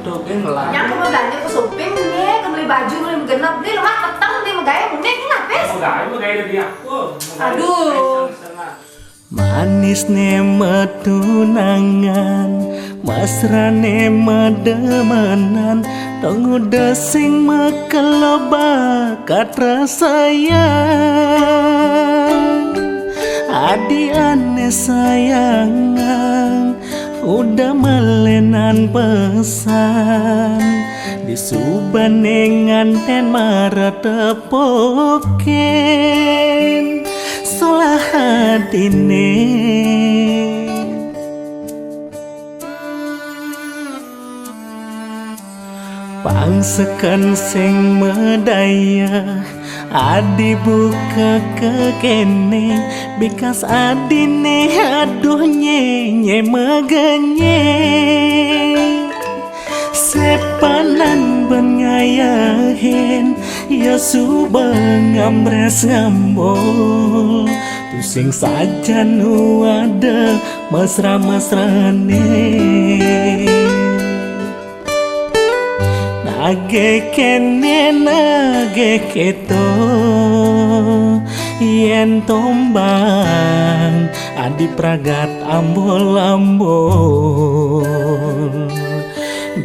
tuh lah. Yang kamu belanja ke shopping nih, kamu beli baju, beli genap, beli lemak petang, beli megaya, mungkin kenapa sih? Megaya dia. Aduh. Manis ne metunangan, mesrane medemenan, tong udah sing mekeloba katra sayang. Adi ane sayangan, udah melenan pesan, disubane nganten maratepoken solah hadine. Pangsekan sing medaya adi buka kekene, bikas adine aduh nyenye meganye. Sepanan bengayahin ya subeng ngambres ngambol, pusing saja nu ada mesra-mesrane. Nage kene nage keto yen tombang adi pragat ambol-ambol,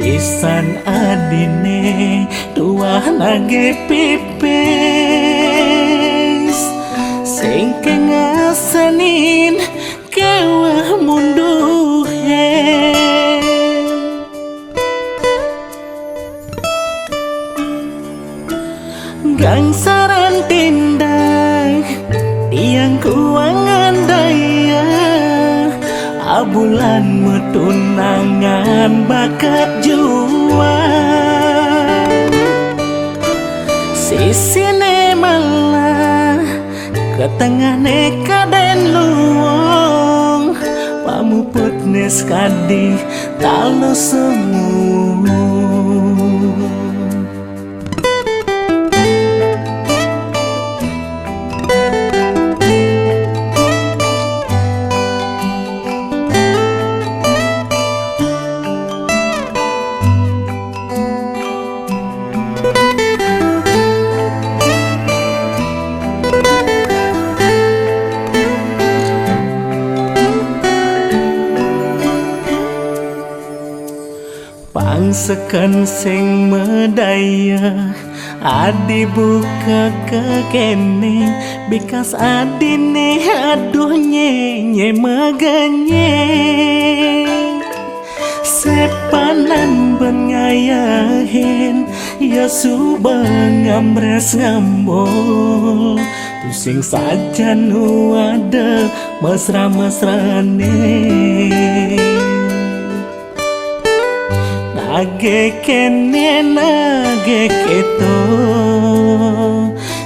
bisan adine tuah nage pipis sing kengasanin kewah munduhe. Gang saran tindak tiang kuangan daya, abulan metunangan bakat jua. Sisine malah ketengahne kaden luong, pamuputne skadi talo semu. Pangsekan sing medaya adi buka kekene, bikas adine aduh nyenye meganye. Sepanan bengayahin ya subeng ngambres ngambol, pusing saja nu ada mesra-mesrane. Nage kene nage keto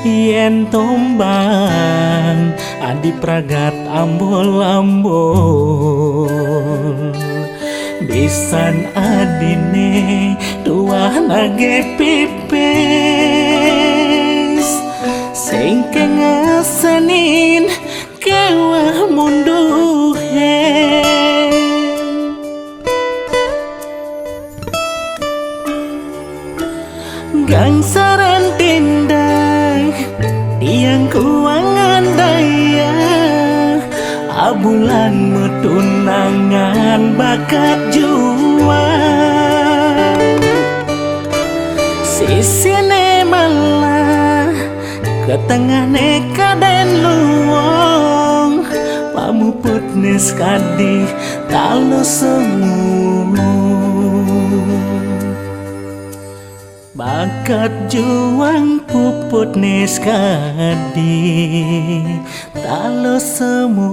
yen tombang adi pragat ambol-ambol, bisan adine tuah nage pipis sing kengasanin kewah munduhe. Gang saran tindak tiang kuangan daya, abulan metunangan bakat jua. Sisine malah ketengahne kaden luong, pamuputne skadi talo semu. Bakat juang puput neskadi talo semu.